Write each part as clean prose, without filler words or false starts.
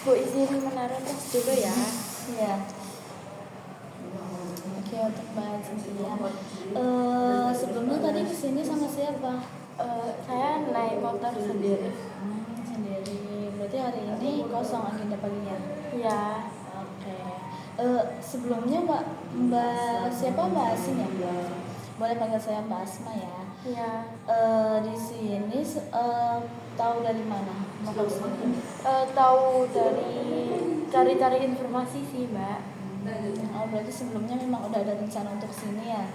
aku izin menaruh tas dulu ya. Iya. Oke, untuk Mbak Cynthia. Sebelumnya tadi kesini sama siapa? Saya naik motor sendiri. Sendiri. Berarti hari ini kosong agenda paginya. Ya. Oke. Sebelumnya Mbak siapa Mbak Asin ya? Boleh panggil saya Mbak Asma ya. Ya. Di sini tahu dari mana mau ke sini? Tahu dari cari-cari informasi sih, Mbak. Oh, berarti sebelumnya memang udah ada rencana untuk sini ya?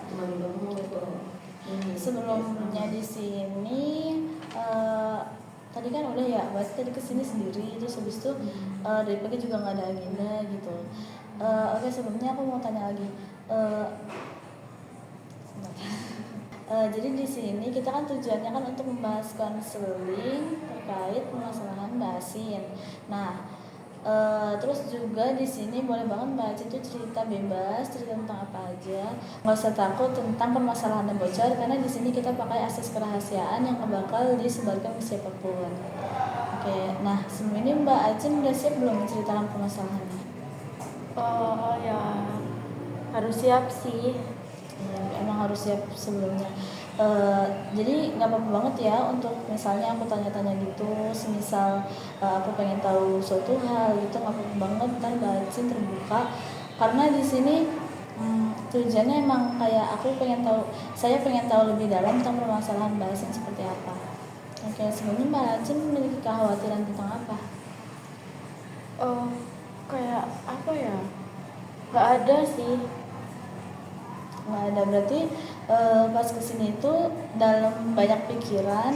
Sebelumnya di sini tadi kan udah ya, berarti tadi kesini sendiri, terus habis itu dari pagi juga nggak ada agenda gitu. Oke, sebelumnya aku mau tanya lagi. Jadi di sini kita kan tujuannya kan untuk membahas konseling terkait permasalahan Mbak Asin. Nah, terus juga di sini boleh banget Mbak Aci itu cerita bebas, cerita tentang apa aja, nggak usah takut tentang permasalahan yang bocor, karena di sini kita pakai akses kerahasiaan yang bakal disebarkan ke siapapun. Oke, nah sebelum ini Mbak Aci udah siap belum menceritakan permasalahannya? Oh ya, harus siap sih. Ya, emang harus siap sebelumnya. Jadi nggak apa-apa banget ya untuk misalnya aku tanya-tanya gitu, semisal aku pengen tahu suatu hal gitu, nggak apa-apa banget, ntar Mbak Acin terbuka, karena di sini tujuannya emang kayak saya pengen tahu lebih dalam tentang permasalahan Mbak Acin seperti apa. Oke, sebelumnya Mbak Acin memiliki kekhawatiran tentang apa? Kayak apa ya? Nggak ada sih. Nggak ada, berarti pas kesini itu dalam banyak pikiran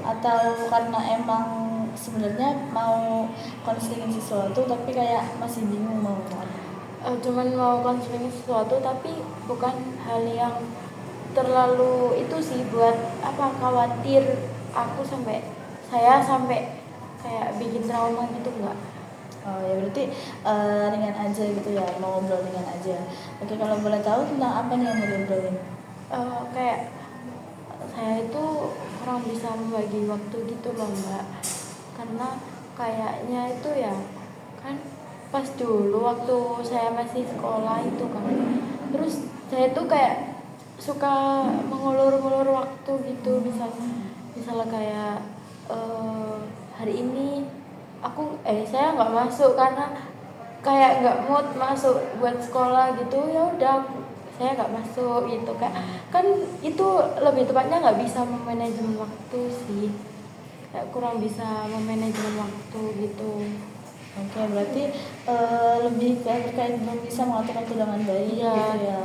atau karena emang sebenarnya mau konselingin sesuatu tapi kayak masih bingung mau apa? Cuman mau konseling sesuatu tapi bukan hal yang terlalu itu sih buat khawatir aku saya sampai kayak bikin trauma gitu enggak. Oh ya, berarti ringan aja gitu ya, mau ngobrol ringan aja. Oke, kalau boleh tahu tentang apa nih yang mau diobrolin? Kayak saya itu kurang bisa membagi waktu gitu loh Mbak, karena kayaknya itu ya kan pas dulu waktu saya masih sekolah itu kan, terus saya tuh kayak suka mengulur-ulur waktu gitu, misalnya kayak hari ini saya nggak masuk karena kayak nggak mood masuk buat sekolah gitu, ya udah saya nggak masuk gitu, kan itu lebih tepatnya nggak bisa memanajemen waktu sih, kayak kurang bisa memanajemen waktu gitu. Oke, berarti lebih terkait belum bisa mengatur waktu dengan baik Ya. gitu ya.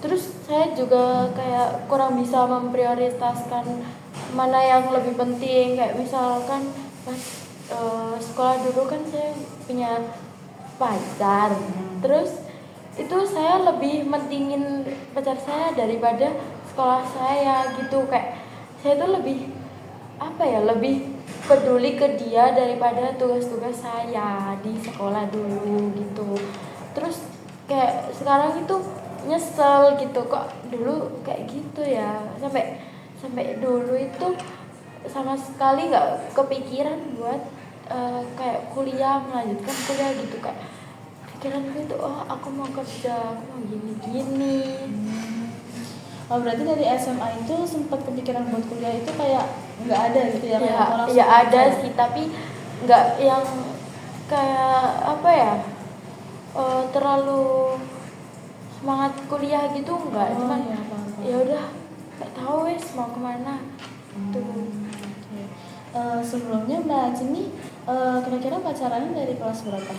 Terus saya juga kayak kurang bisa memprioritaskan mana yang lebih penting, kayak misalkan pas sekolah dulu kan saya punya pacar, terus itu saya lebih mentingin pacar saya daripada sekolah saya gitu, kayak saya tuh lebih lebih peduli ke dia daripada tugas-tugas saya di sekolah dulu gitu. Terus kayak sekarang itu nyesel gitu, kok dulu kayak gitu ya, sampai dulu itu sama sekali nggak kepikiran buat melanjutkan kuliah gitu, kayak pikiranku itu aku mau kerja, aku mau gini. Oh, berarti dari SMA itu sempat kepikiran buat kuliah itu kayak nggak ada gitu ya? Ya ada sih, tapi nggak yang kayak terlalu semangat kuliah gitu, enggak. Cuman ya udah nggak tahu mau kemana tuh. Sebelumnya Mbak Cini kira-kira pacarannya dari kelas berapa?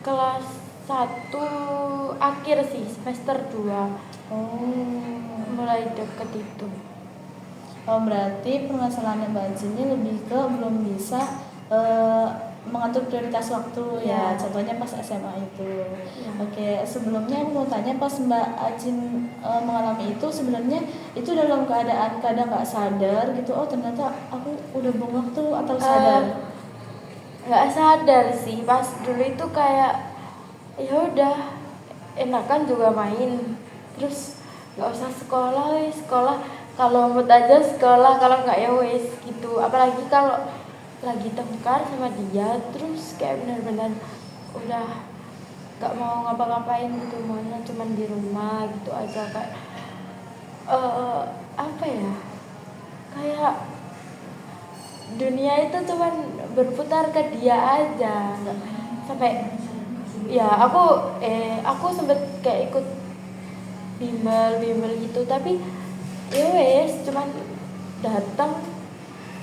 Kelas 1 akhir sih, semester 2 mulai deket itu. Oh, berarti permasalahan Mbak Cini lebih ke belum bisa mengatur prioritas waktu ya, contohnya pas SMA itu. Oke, sebelumnya aku mau tanya, pas Mbak Acin mengalami itu sebenarnya itu dalam keadaan kadang nggak sadar gitu, oh ternyata aku udah buang waktu, atau sadar? Nggak sadar sih, pas dulu itu kayak ya udah enakan juga main, terus nggak usah sekolah kalau mood aja sekolah, kalau nggak ya wes gitu. Apalagi kalau lagi tengkar sama dia, terus kayak benar-benar udah gak mau ngapa-ngapain gitu, maunya cuman di rumah gitu aja, kayak apa ya, kayak dunia itu cuman berputar ke dia aja, nggak sampai ya aku sempet kayak ikut bimbel gitu, tapi ya wes cuman datang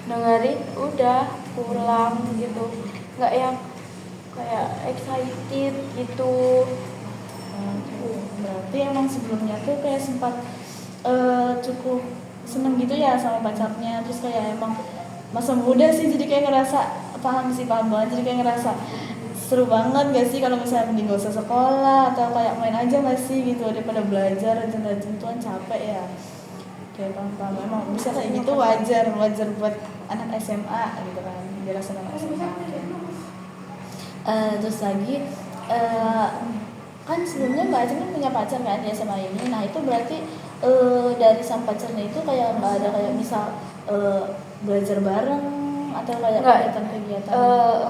dengerin udah pulang gitu, nggak yang kayak excited gitu. Berarti emang sebelumnya tuh kayak sempat cukup seneng gitu ya sama pacarnya, terus kayak emang masa muda sih jadi kayak ngerasa paham banget, jadi kayak ngerasa seru banget gak sih kalau misalnya mending gak usah sekolah atau kayak main aja gak sih gitu daripada belajar rajin-rajin tuh kan capek ya. Kayak paham emang bisa kayak gitu, wajar buat anak SMA gitu kan, dirasa anak SMA. Terus lagi kan sebelumnya Mbak Aceh kan punya pacar kan di SMA ini. Nah itu berarti dari sang pacarnya itu kayak Mbak ada kayak misal belajar bareng atau kayak kegiatan-kegiatan?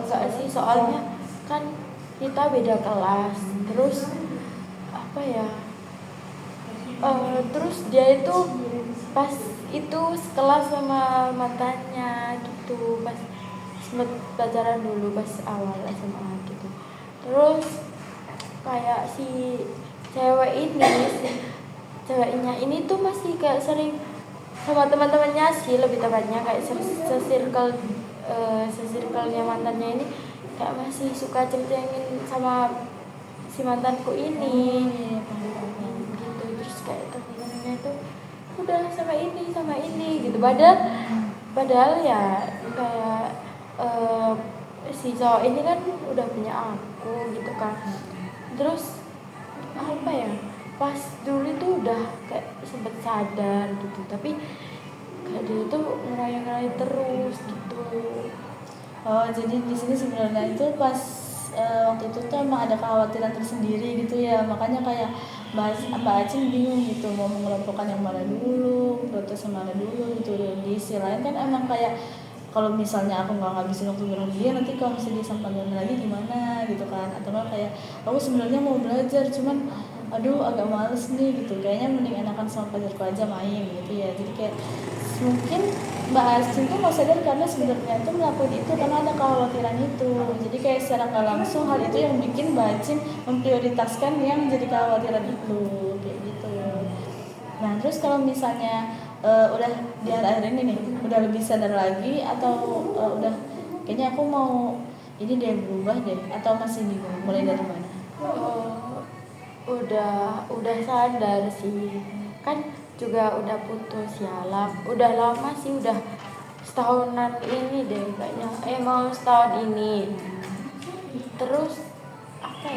Enggak sih, soalnya kan kita beda kelas, terus apa ya, terus dia itu pas itu sekelas sama mantannya gitu, pas sempet pacaran dulu pas awal SMA gitu. Terus kayak si ceweknya ini tuh masih kayak sering sama teman-temannya sih, lebih tepatnya kayak sesirkelnya mantannya ini kayak masih suka ceng-cengin sama si mantanku ini gitu. Terus kayak teman-temannya itu udah sama ini gitu, padahal ya kayak si cowok ini kan udah punya aku gitu kan. Terus apa ya, pas dulu itu udah kayak sempet sadar gitu, tapi kayak dia tuh ngeray terus gitu. Oh jadi di sini sebenarnya itu pas waktu itu tuh emang ada kekhawatiran tersendiri gitu ya, makanya kayak Mbak Acing bingung gitu mau mengelompokkan yang mana dulu, protes yang mana dulu gitu. Di sisi lain kan emang kayak kalau misalnya aku nggak ngabisin waktu bareng dia, nanti kalau misalnya dia sampai lagi gimana gitu kan, atau nggak kayak aku sebenarnya mau belajar cuman aduh agak males nih gitu, kayaknya mending enakan sama pacarku aja main gitu ya. Jadi kayak mungkin Mbak Asin tuh nggak sadar karena sebenarnya tuh melakukan itu karena ada kekhawatiran itu. Jadi kayak secara nggak langsung hal itu yang bikin Mbak Asin memprioritaskan yang jadi kekhawatiran itu kayak gitu. Nah terus kalau misalnya udah di akhir ini nih udah lebih sadar lagi atau udah kayaknya aku mau ini deh berubah deh, atau masih bingung mulai dari mana? Udah sadar sih, kan juga udah putus ya, udah lama sih, udah setahunan ini deh kayaknya, mau setahun ini. Terus apa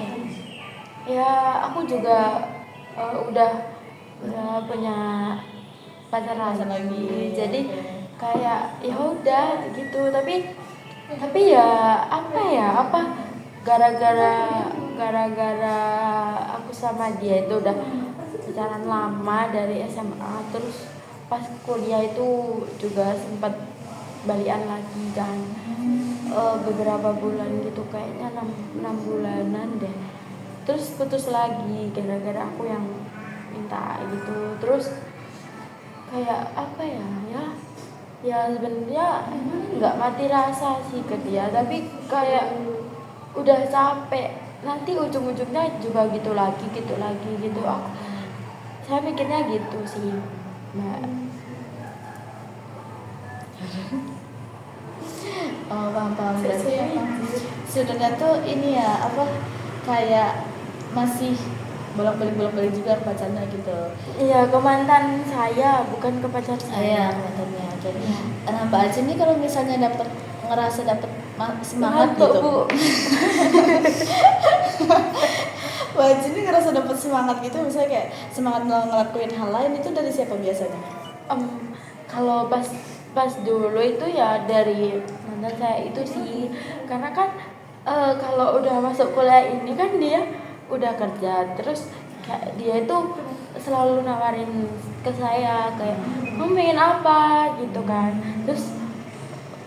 ya aku juga udah punya pacar lagi, jadi kayak ya udah gitu. Tapi ya apa gara-gara aku sama dia itu udah pacaran lama dari SMA, terus pas kuliah itu juga sempat balikan lagi kan, beberapa bulan gitu, kayaknya 6 bulanan deh. Terus putus lagi gara-gara aku yang minta gitu. Terus kayak apa ya sebenarnya nggak mati rasa sih ke dia, tapi kayak udah capek, nanti ujung-ujungnya juga gitu lagi gitu. Saya mikirnya gitu sih Mbak. Oh paham berarti sebenarnya tuh ini ya apa kayak masih bolak-balik juga ke pacarnya gitu. Iya, ke mantan saya, bukan ke pacar Iya saya. mantannya. Jadi nah Mbak Aceh ini kalau misalnya ngerasa dapet semangat gitu Bu. Mbak Aceh ini ngerasa dapet semangat gitu, misalnya kayak semangat ngelakuin hal lain itu dari siapa biasanya? Kalau pas dulu itu ya dari mantan saya itu sih, karena kan kalau udah masuk kuliah ini kan dia udah kerja, terus kayak dia itu selalu nawarin ke saya kayak kamu pengen apa gitu kan. Terus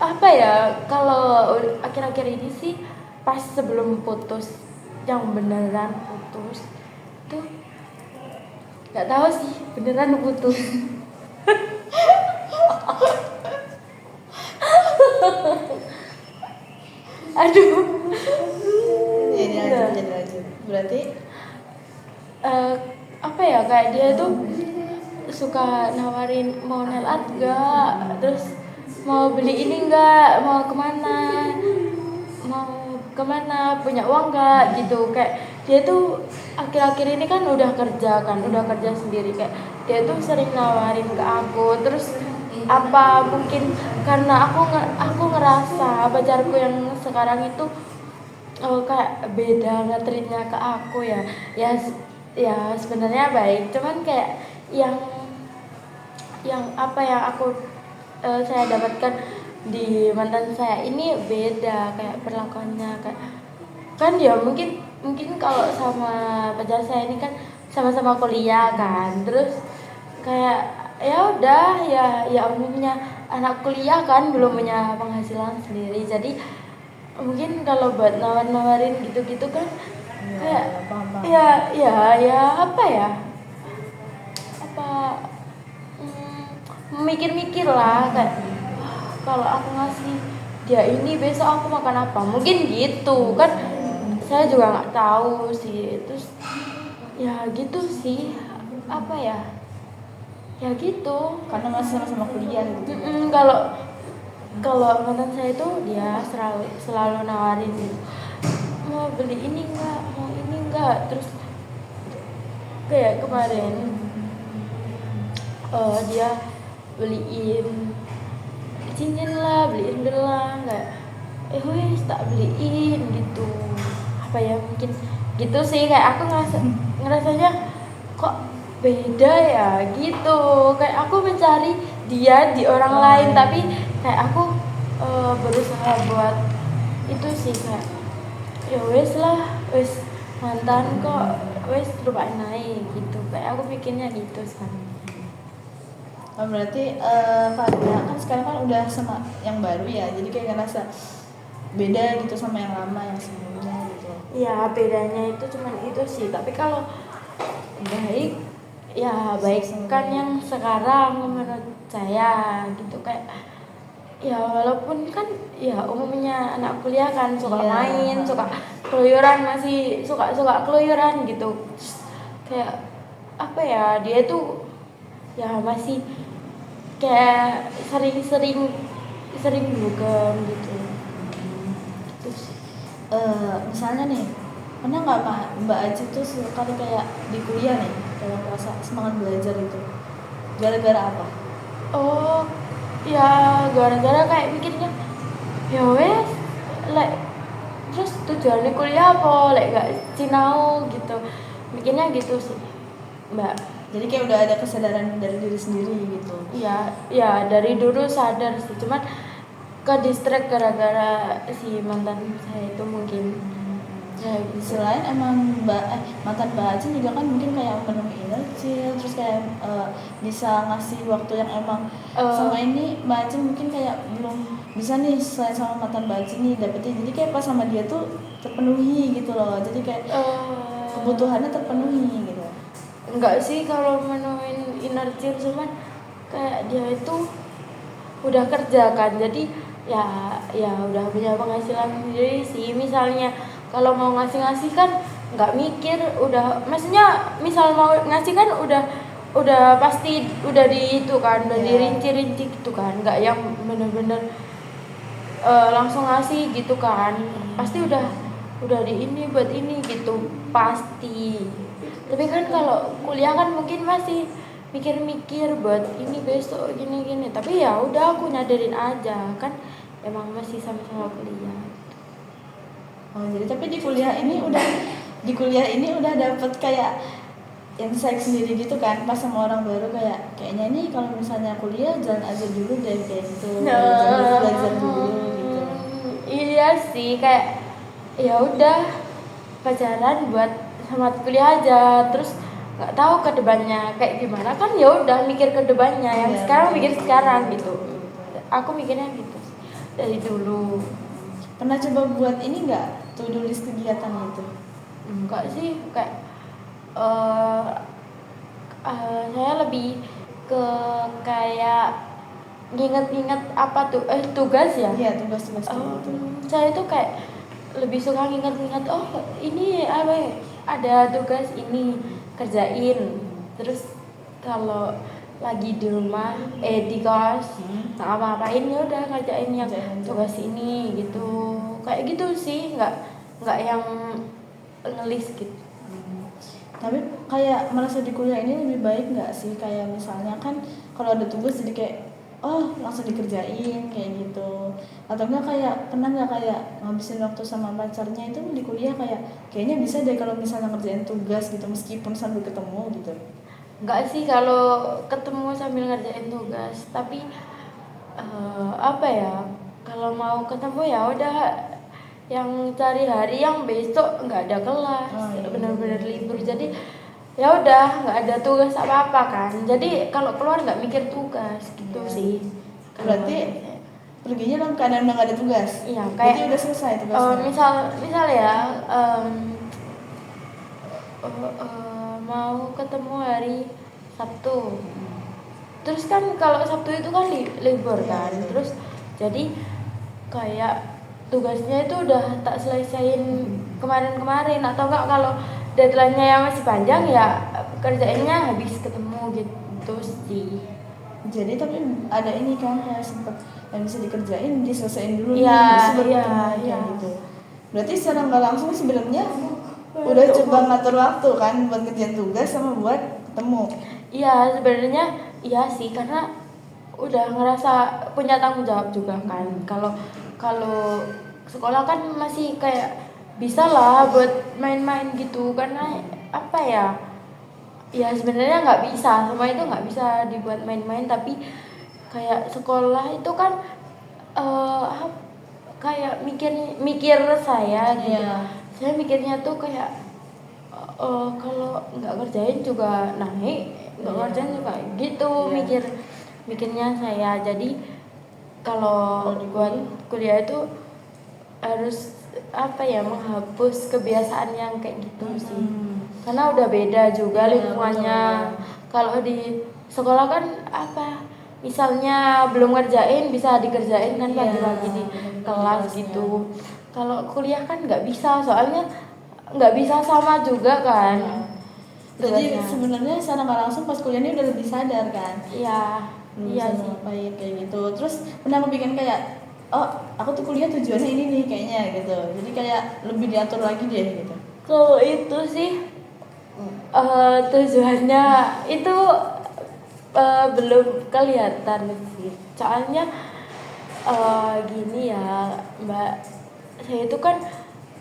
apa ya, kalau akhir-akhir ini sih pas sebelum putus, yang beneran putus tuh nggak tahu sih beneran putus. Aduh. Jadi lanjut. Berarti Apa ya, kayak dia tuh suka nawarin mau nail art gak, terus mau beli ini gak, mau kemana, punya uang gak gitu. Kayak dia tuh akhir-akhir ini kan udah kerja sendiri, kayak dia tuh sering nawarin ke aku. Terus apa mungkin karena aku ngerasa pacarku yang sekarang itu kayak beda nge-treatnya ke aku ya. Ya sebenarnya baik, cuman kayak yang apa yang aku saya dapatkan di mantan saya ini beda kayak perlakuannya. Kayak kan ya mungkin kalau sama pacar saya ini kan sama-sama kuliah kan, terus kayak ya udah ya umumnya anak kuliah kan belum punya penghasilan sendiri, jadi mungkin kalau buat nawarin gitu-gitu kan kayak ya apa ya, apa mikir-mikir lah kayak kalau aku ngasih dia ini besok aku makan apa, mungkin gitu kan. Saya juga nggak tahu sih. Terus ya gitu sih, apa ya gitu. karena masih sama-sama kuliah gitu. Kalau mantan saya itu dia selalu nawarin gitu, mau beli ini enggak, mau ini enggak. Terus kayak kemarin dia beliin cincin lah, beliin gelang, kayak wes tak beliin gitu. Apa ya, mungkin gitu sih, kayak aku ngerasanya kok beda ya gitu. Kayak aku mencari dia di orang lain, tapi kayak aku berusaha buat itu sih, kayak ya wes lah, wes mantan kok, wes lupain naik gitu. Kayak aku pikirnya gitu sekarang. Oh, berarti karena kan sekarang kan udah sama yang baru ya, jadi kayak ngerasa beda gitu sama yang lama, yang sebelumnya gitu. Ya bedanya itu cuman itu sih, tapi kalau baik ya baik kan yang sekarang menurut saya gitu. Kayak ya walaupun kan ya umumnya anak kuliah kan suka main, suka keluyuran, masih suka keluyuran gitu. Kayak apa ya, dia tuh ya masih kayak sering dugem gitu. Terus Misalnya nih, pernah nggak Mbak Aji tuh sekali kayak di kuliah nih kayak merasa semangat belajar itu gara-gara apa? oh ya gara-gara kayak mikirnya ya wes like, terus tujuannya kuliah apa, like gak sinau gitu, mikirnya gitu sih Mbak. Jadi kayak udah ada kesadaran dari diri sendiri gitu. Ya dari dulu sadar sih, cuman ke distract gara-gara si mantan saya itu mungkin. Ya gitu. Selain emang mantan Mbak Aji juga kan mungkin kayak memenuhi inner child, terus kayak bisa ngasih waktu yang emang sama ini Mbak Aji mungkin kayak belum bisa nih, selain sama mantan Mbak Aji nih dapetin, jadi kayak pas sama dia tuh terpenuhi gitu loh, jadi kayak kebutuhannya terpenuhi gitu. Enggak sih kalau menuin inner child, cuman kayak dia itu udah kerja kan, jadi ya udah punya penghasilan sendiri sih. Misalnya kalau mau ngasih kan nggak mikir, udah maksudnya misal mau ngasih kan udah pasti udah di itu kan, udah dirinci-rinci gitu kan, nggak yang bener-bener langsung ngasih gitu kan. Pasti udah di ini buat ini gitu pasti. Tapi kan kalau kuliah kan mungkin masih mikir-mikir buat ini besok gini-gini. Tapi ya udah aku nyadarin aja kan emang masih sama-sama kuliah. Oh, jadi tapi di kuliah ini udah dapet kayak insight sendiri gitu kan, pas sama orang baru kayaknya ini kalau misalnya kuliah jalan aja dulu deh kayak gitu. Belajar dulu gitu. Iya sih, kayak ya udah pacaran buat semangat kuliah aja, terus nggak tahu ke depannya kayak gimana kan, ya udah mikir ke depannya, yang sekarang mikir sekarang gitu. Aku mikirnya gitu. dari dulu. Pernah coba buat ini nggak, to-do list kegiatan gitu? Enggak sih, kayak saya lebih ke kayak nginget-nginget apa tuh tugas ya. Iya, tugas-tugas gitu. Saya tuh kayak lebih suka nginget-nginget, oh ini apa ya, ada tugas ini kerjain. Terus kalau lagi di rumah di kelas nggak apa-apain, ya udah ngerjain yang tugas ini gitu, kayak gitu sih, nggak yang ngelis gitu. Tapi kayak merasa di kuliah ini lebih baik nggak sih, kayak misalnya kan kalau ada tugas jadi kayak oh langsung dikerjain kayak gitu, atau enggak kayak pernah nggak kayak ngabisin waktu sama pacarnya itu di kuliah kayak kayaknya bisa deh kalau misalnya ngerjain tugas gitu meskipun sambil ketemu gitu? Enggak sih kalau ketemu sambil ngerjain tugas, tapi apa ya, kalau mau ketemu ya udah yang cari hari yang besok nggak ada kelas, benar-benar libur, jadi ya udah nggak ada tugas apa-apa kan, jadi kalau keluar nggak mikir tugas gitu sih. Berarti perginya dalam keadaan udah nggak ada tugas? Iya, berarti kayak udah selesai tugasnya? misal ya mau ketemu hari Sabtu, terus kan kalau Sabtu itu kan libur kan, terus jadi kayak tugasnya itu udah tak selesaiin kemarin-kemarin, atau enggak kalau deadline-nya yang masih panjang ya kerjainnya habis ketemu gitu sih. Jadi tapi ada ini kan kayak sempet yang bisa dikerjain diselesain dulu Iya, nih baru iya, ketemu iya. kayak gitu. Berarti secara nggak langsung sebenarnya udah coba ngatur waktu kan buat ngerjain tugas sama buat ketemu. Iya, sebenarnya iya sih, karena udah ngerasa punya tanggung jawab juga kan. Kalau sekolah kan masih kayak bisa lah buat main-main gitu, karena apa ya? Ya sebenarnya nggak bisa, semua itu nggak bisa dibuat main-main, tapi kayak sekolah itu kan kayak mikir saya gitu. Iya. Saya mikirnya tuh kayak kalau nggak ngerjain juga naik, nggak ngerjain juga gitu, mikirnya saya. Jadi kalau buat kuliah itu harus apa ya, menghapus kebiasaan yang kayak gitu sih, karena udah beda juga lingkungannya. Kalau di sekolah kan apa, misalnya belum ngerjain bisa dikerjain kan pagi-pagi di kelas gitu. Kalau kuliah kan nggak bisa, soalnya nggak bisa sama juga kan. Jadi sebenarnya secara nggak langsung pas kuliah ini udah lebih sadar kan? Iya sih. Baik kayak gitu. Terus pernah bikin kayak oh aku tuh kuliah tujuannya ini nih kayaknya gitu. Jadi kayak lebih diatur lagi deh gitu. Kalau itu sih tujuannya itu belum kelihatan sih. Soalnya gini ya Mbak, saya itu kan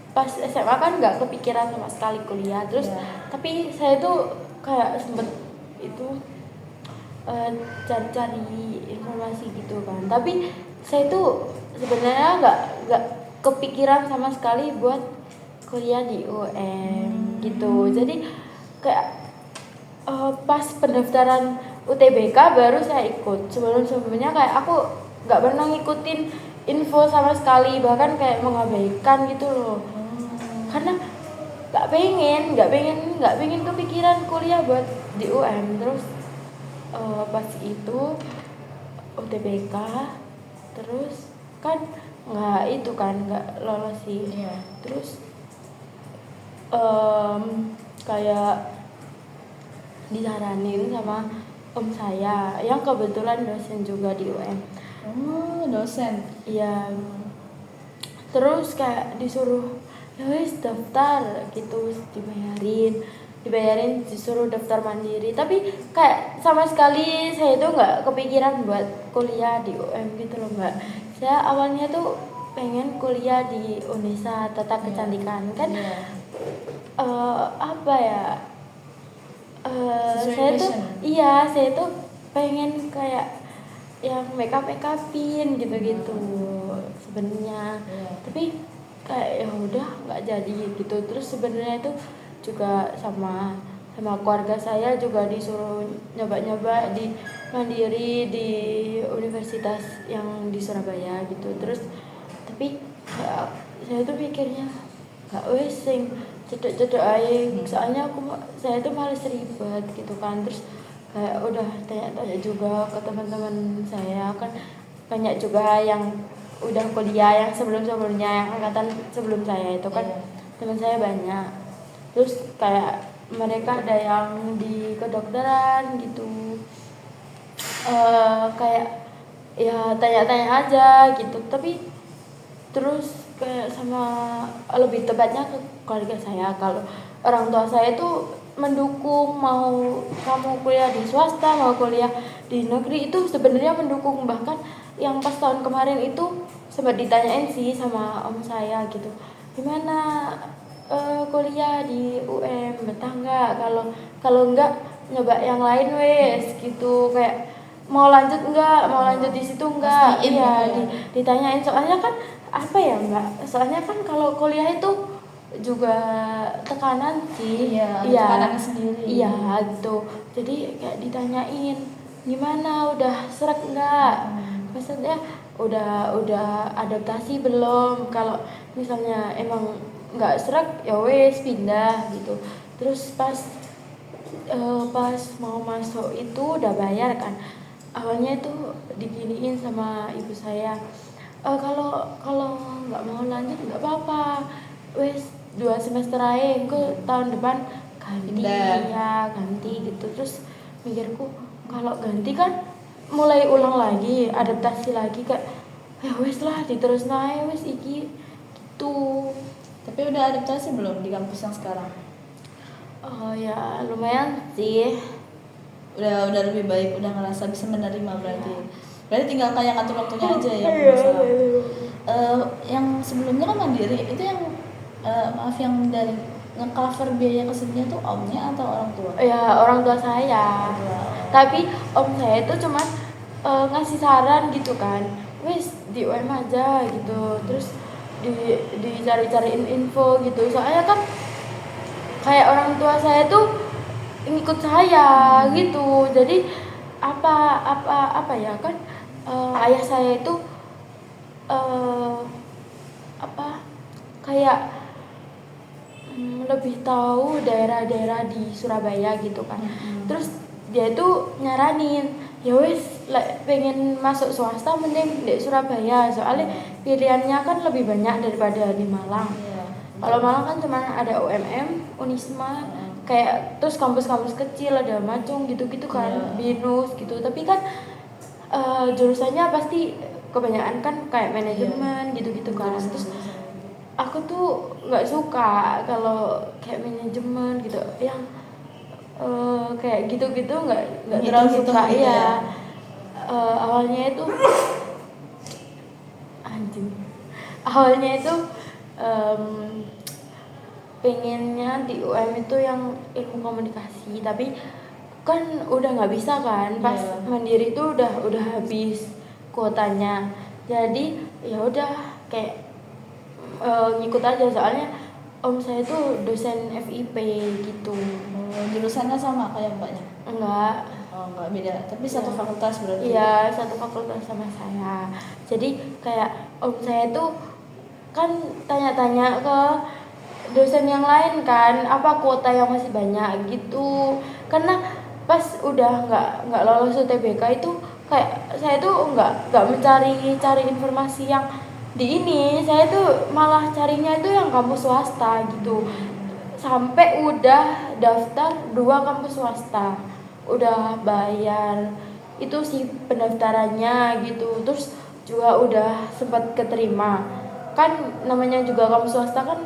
pas SMA kan nggak kepikiran sama sekali kuliah. Terus tapi saya tuh kayak sempet itu cari-cari informasi gitu kan. Tapi saya tuh sebenarnya nggak kepikiran sama sekali buat kuliah di UM gitu. Jadi kayak pas pendaftaran UTBK baru saya ikut. Sebelumnya kayak aku nggak pernah ngikutin info sama sekali, bahkan kayak mengabaikan gitu loh. Karena nggak pengen kepikiran kuliah buat di UM. Terus pas itu UTBK, terus kan nggak lolos sih. Terus kayak disaranin sama om saya yang kebetulan dosen juga di UM. Dosen. Iya. Terus kayak disuruh ya wis daftar gitu, dibayarin disuruh daftar mandiri, tapi kayak sama sekali saya tuh nggak kepikiran buat kuliah di UM gitu loh Mbak. Saya awalnya tuh pengen kuliah di Unesa Tata Kecantikan kan. Apa ya, saya tuh pengen kayak yang upin gitu sebenarnya. Tapi kayak ya udah nggak jadi gitu. Terus sebenarnya itu juga sama keluarga saya juga disuruh nyoba di mandiri di universitas yang di Surabaya gitu. Terus tapi kayak saya tuh mikirnya gak wes sing cedek-cedek aja, soalnya saya tuh males ribet gitu kan. Terus kayak udah tanya-tanya juga ke teman-teman saya kan, banyak juga yang udah kuliah yang sebelum-sebelumnya, yang angkatan sebelum saya itu kan. Teman saya banyak, terus kayak mereka ada yang di kedokteran gitu. Kayak ya tanya-tanya aja gitu, tapi terus kayak sama, lebih tepatnya ke keluarga saya, kalau orang tua saya itu mendukung, mau kamu kuliah di swasta mau kuliah di negeri itu sebenarnya mendukung. Bahkan yang pas tahun kemarin itu sempat ditanyain sih sama om saya gitu, gimana kuliah di UM, betah nggak, kalau nggak nyoba yang lain wes gitu, kayak mau lanjut nggak, mau lanjut di situ nggak. Pastiin Iya gitu ya. ditanyain, soalnya kan apa ya mbak, soalnya kan kalau kuliah itu juga tekanan sih. Iya, ada tekanannya sendiri. Iya gitu, jadi kayak ditanyain gimana, udah srek nggak, maksudnya udah adaptasi belum, kalau misalnya emang nggak srek ya wes pindah gitu. Terus pas mau masuk itu udah bayar kan, awalnya itu diginiin sama ibu saya, kalau nggak mau lanjut nggak apa-apa, wes 2 semester aja, ke tahun depan ganti. Ya ganti gitu. Terus mikirku kalau ganti kan mulai ulang lagi, adaptasi lagi, kayak ya wes lah diterus naik wes iki gitu. Tapi udah adaptasi belum di kampus yang sekarang? Oh ya lumayan sih. Udah lebih baik, udah ngerasa bisa menerima berarti tinggal kayak ngatur waktunya aja ya. Iya. Yang sebelumnya kan mandiri itu yang maaf, yang dari nge-cover biaya kesenian tuh omnya atau orang tua? Ya orang tua saya. Tapi om saya itu cuman ngasih saran gitu kan, wis di UM aja gitu. Terus dicari-cariin info gitu, soalnya kan kayak orang tua saya tuh ngikut saya gitu. Jadi apa ya kan, ayah saya itu apa kayak lebih tahu daerah-daerah di Surabaya gitu kan. Terus dia itu nyaranin, ya wes pengen masuk swasta mending di Surabaya, soalnya pilihannya kan lebih banyak daripada di Malang. Kalau Malang kan cuma ada UMM, Unisma, kayak terus kampus-kampus kecil ada Macung gitu-gitu kan, Binus gitu. Tapi kan jurusannya pasti kebanyakan kan kayak manajemen gitu-gitu kan. Terus aku tuh nggak suka kalau kayak manajemen gitu, yang kayak gitu-gitu nggak terlalu suka gitu ya. Awalnya itu anjing, awalnya itu pengennya di UM itu yang ilmu komunikasi, tapi kan udah nggak bisa kan, pas mandiri itu udah habis kuotanya. Jadi ya udah kayak ngikut aja, soalnya om saya tuh dosen FIP gitu. Jurusannya sama kayak mbaknya? Enggak. Oh enggak, beda, tapi satu fakultas berarti? Iya satu fakultas sama saya. Jadi kayak om saya tuh kan tanya-tanya ke dosen yang lain kan, apa kuota yang masih banyak gitu. Karena pas udah nggak lolos UTBK itu kayak saya tuh nggak cari informasi yang di ini, saya tuh malah carinya itu yang kampus swasta gitu. Sampai udah daftar 2 kampus swasta, udah bayar itu sih pendaftarannya gitu. Terus juga udah sempat keterima kan, namanya juga kampus swasta kan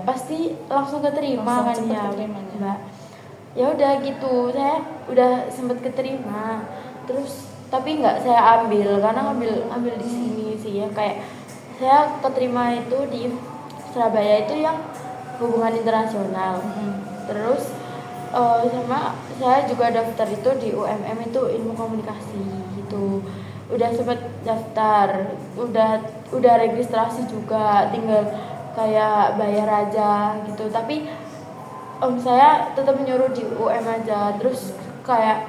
pasti langsung keterima kan ya mbak. Ya udah gitu, saya udah sempat keterima. Terus tapi nggak saya ambil, karena ambil di sini sih ya, kayak saya keterima itu di Surabaya itu yang hubungan internasional. Terus sama saya juga daftar itu di UMM itu ilmu komunikasi gitu. Udah sempet daftar, udah registrasi juga, tinggal kayak bayar aja gitu. Tapi om saya tetap menyuruh di UM aja. Terus kayak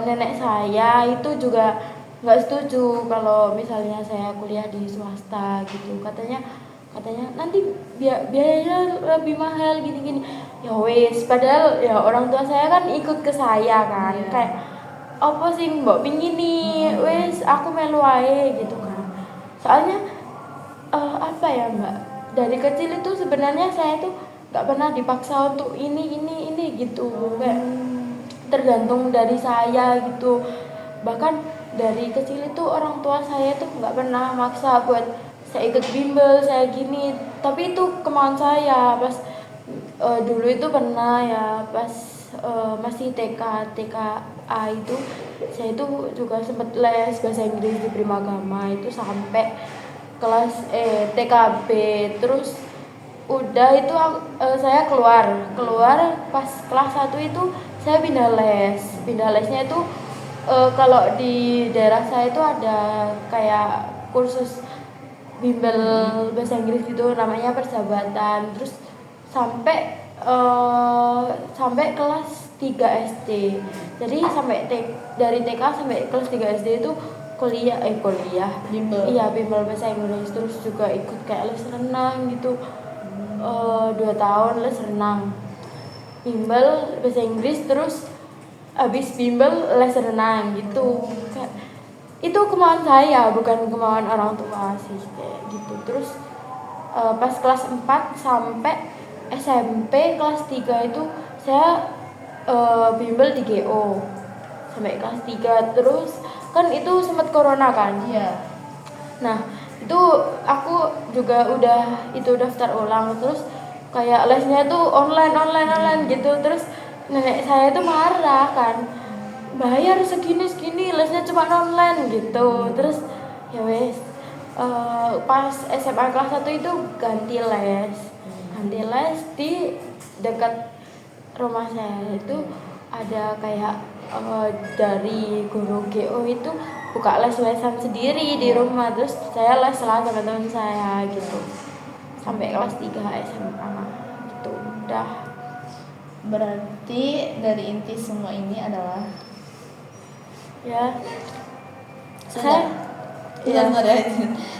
nenek saya itu juga nggak setuju kalau misalnya saya kuliah di swasta gitu. Katanya nanti biayanya lebih mahal gini-gini. Ya wes, padahal ya orang tua saya kan ikut ke saya kan. Iya. Kayak apa sih mbok pingin nih, wes aku melu ae gitu kan. Soalnya apa ya mbak, dari kecil itu sebenarnya saya tuh nggak pernah dipaksa untuk ini gitu, kayak tergantung dari saya gitu. Bahkan dari kecil itu orang tua saya tuh nggak pernah maksa buat saya ikut bimbel saya gini, tapi itu kemauan saya. Pas dulu itu pernah ya, pas masih TKA itu saya itu juga sempat les bahasa Inggris di Primagama itu sampai kelas TKB. Terus udah itu saya keluar pas kelas 1 itu saya pindah lesnya itu kalau di daerah saya itu ada kayak kursus bimbel bahasa Inggris gitu namanya Persahabatan. Terus sampai kelas 3 SD. Jadi dari TK sampai kelas 3 SD itu kuliah Bimbel. iya bimbel bahasa Inggris. Terus juga ikut kayak les renang gitu. 2 tahun les renang, bimbel bahasa Inggris, terus habis bimbel les renang gitu. Kayak, itu kemauan saya bukan kemauan orang tua sih kayak gitu. Terus pas kelas 4 sampai SMP kelas 3 itu saya bimbel di GO sampai kelas 3. Terus kan itu sempat corona kan. Iya. Nah itu aku juga udah itu daftar ulang, terus kayak lesnya tuh online gitu. Terus nenek saya tuh marah kan, bayar segini lesnya cuma online gitu. Terus ya wes, pas SMA kelas 1 itu ganti les di dekat rumah saya itu ada kayak dari guru GO itu buka les-lesan sendiri di rumah. Terus saya les lah sama teman saya gitu sampai kelas 3 SMA gitu udah. Berarti dari inti semua ini adalah Ya saya ya dari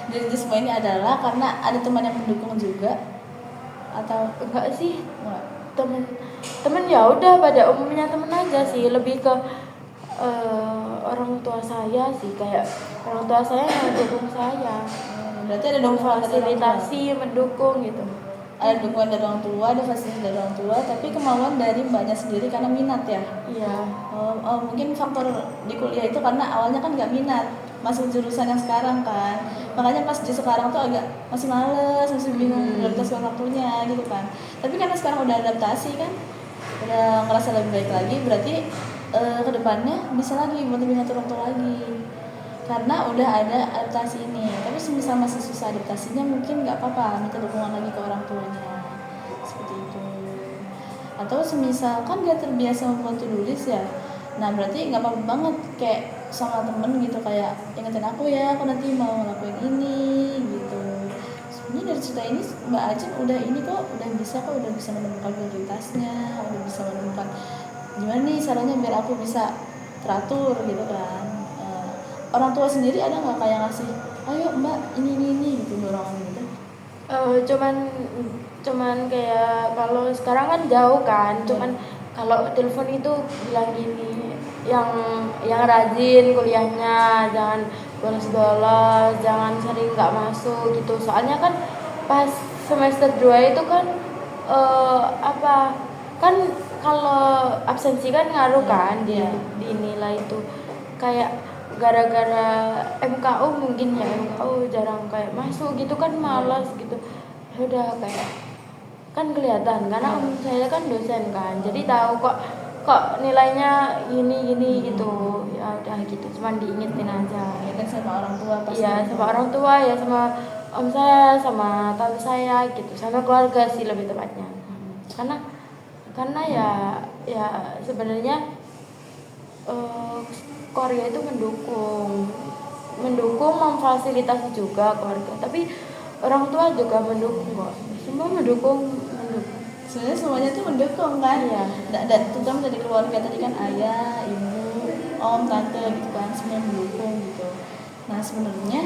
inti semua ini adalah karena ada teman yang mendukung juga atau enggak sih, enggak? temen ya udah pada umumnya temen aja sih, lebih ke orang tua saya sih, kayak orang tua saya yang mendukung saya, Berarti ada dukungan dari orang tua. fasilitasi mendukung gitu. Ada dukungan dari orang tua, ada fasilitas dari orang tua, tapi kemauan dari mbaknya sendiri karena minat ya. Iya. Mungkin faktor di kuliah itu karena awalnya kan nggak minat masuk jurusan yang sekarang kan, makanya pas di sekarang tuh agak masih males, masih bingung prioritaskan waktunya gitu kan. Tapi karena sekarang udah adaptasi kan, udah ngerasa lebih baik lagi, berarti kedepannya bisa lagi motivasi ngatur waktu lagi karena udah ada adaptasi ini. Tapi semisal masih susah adaptasinya, mungkin nggak apa-apa minta dukungan lagi ke orang tuanya seperti itu. Atau semisal kan dia terbiasa membuat to-do list ya, nah berarti nggak apa-apa banget kayak sama temen gitu, kayak ingetin aku ya, aku nanti mau ngelakuin ini gitu. Sebenarnya dari cerita ini Mbak Ajeng udah ini kok, udah bisa menemukan prioritasnya, udah bisa menemukan gimana nih caranya biar aku bisa teratur gitu kan. Orang tua sendiri ada nggak kayak ngasih, ayo Mbak ini gitu, dorongan gitu? Cuman kayak kalau sekarang kan jauh kan, cuman kalau telepon itu bilang gini, yang rajin kuliahnya, jangan bolos-bolos, jangan sering nggak masuk gitu. Soalnya kan pas semester 2 itu kan kan kalau absensi kan ngaruh kan di nilai itu. Kayak gara-gara MKU mungkin ya, MKU jarang kayak masuk gitu kan, malas gitu. Ya udah kayak kan kelihatan karena om saya kan dosen kan, jadi tahu kok nilainya gini gitu. Ya udah gitu, cuman diingetin aja Ya kan sama orang tua pasti. iya, sama orang tua ya, sama om saya, sama tante saya gitu, sama keluarga sih lebih tepatnya. Karena ya sebenarnya keluarga itu mendukung memfasilitasi juga keluarga, tapi orang tua juga mendukung kok, semua mendukung. Sebenarnya semuanya tuh mendukung kan. Iya. Dan terutama dari keluarga tadi kan ayah, ibu, om tante gitu kan semuanya mendukung gitu. Nah sebenarnya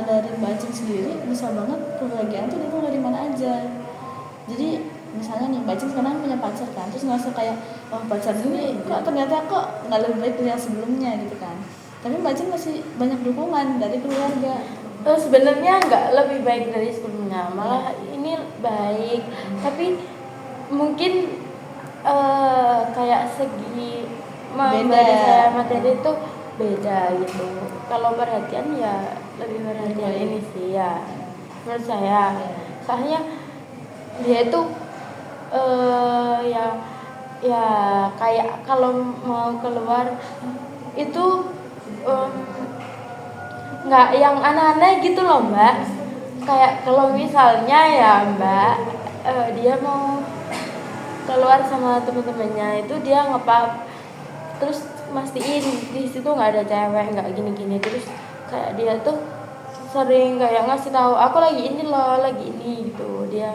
dari Mbak Cing sendiri bisa banget kebahagiaan tuh datang dari mana aja. Jadi misalnya nih Mbak Cing sekarang punya pacar kan, terus ngerasa kayak oh pacar ini kok ternyata kok nggak lebih baik dari yang sebelumnya gitu kan, tapi Mbak Cing masih banyak dukungan dari keluarga. Sebenarnya nggak lebih baik dari sebelumnya, malah ini baik, tapi mungkin kayak segi memberi saya materi itu beda gitu. Kalau perhatian ya lebih perhatian ini sih ya menurut saya. Soalnya dia itu ya ya kayak kalau mau keluar itu nggak yang aneh-aneh gitu loh Mbak. Kayak kalau misalnya ya Mbak dia mau keluar sama teman-temannya itu dia ngepap terus mastiin di situ nggak ada cewek nggak gini-gini, terus kayak dia tuh sering kayak ngasih tahu aku lagi ini loh lagi ini gitu dia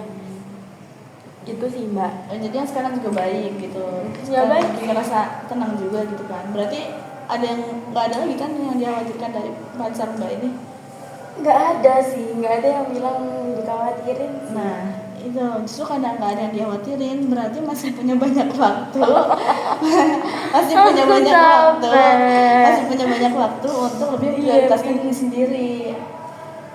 gitu sih Mbak. Jadi yang sekarang juga baik gitu Ya baik, ngerasa tenang juga gitu kan. Berarti ada yang nggak ada lagi kan yang dikhawatirkan dari pacar Mbak ini? nggak ada sih, nggak ada yang bilang dikhawatirin sih. Nah itu justru karena nggak ada yang dikhawatirin berarti masih punya banyak waktu masih punya banyak waktu untuk lebih prioritaskan diri sendiri.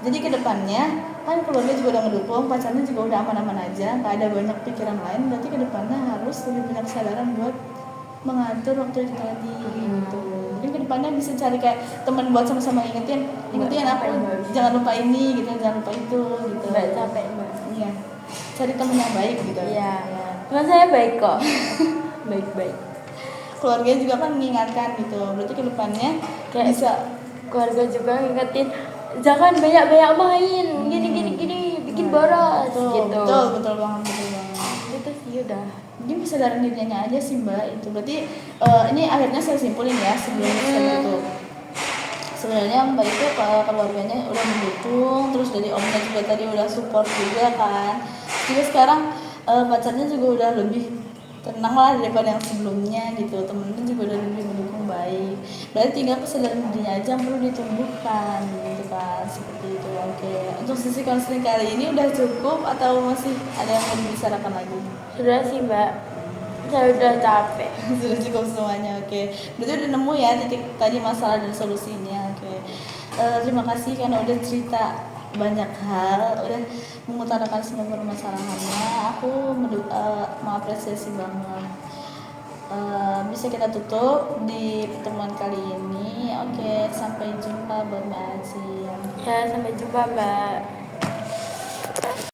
Jadi kedepannya kan keluarga juga udah ngedukung, pacarnya juga udah aman-aman aja, nggak ada banyak pikiran lain, berarti kedepannya harus lebih banyak kesadaran buat mengatur waktu itu tadi gitu. Mungkin kedepannya bisa cari kayak teman buat sama-sama ingetin aku jangan lupa ini gitu, jangan lupa itu gitu. Mbak capek Mbak. Iya, cari teman yang baik gitu. Iya. Teman saya baik kok. Baik-baik. Keluarga juga kan mengingatkan gitu, berarti kedepannya kayak bisa keluarga juga ngingetin jangan banyak-banyak main gini bikin boros gitu. Betul banget. Itu sih udah. Mungkin kesadaran dirinya aja sih Mbak itu. Berarti ini akhirnya saya simpulin ya sebelum itu. Sebenarnya Mbak itu keluarganya udah mendukung, terus dari omnya juga tadi udah support juga kan. Juga sekarang pacarnya juga udah lebih tenang lah daripada yang sebelumnya gitu. Temen-temen juga udah lebih mendukung baik. Berarti tinggal kesadaran dirinya aja yang perlu ditumbuhkan gitu kan, seperti itu. Oke. Untuk sesi konseling kali ini udah cukup atau masih ada yang mau dibicarakan lagi? Sudah sih Mbak, saya udah capek. Sudah cukup semuanya. Oke. Berarti udah nemu ya titik tadi masalah dan solusinya. Oke. Terima kasih karena udah cerita banyak hal, udah mengutarakan semua permasalahannya. Aku mengapresiasi banget. Bisa kita tutup di pertemuan kali ini. Oke, sampai jumpa buat Mbak Aci. Ya, sampai jumpa Mbak.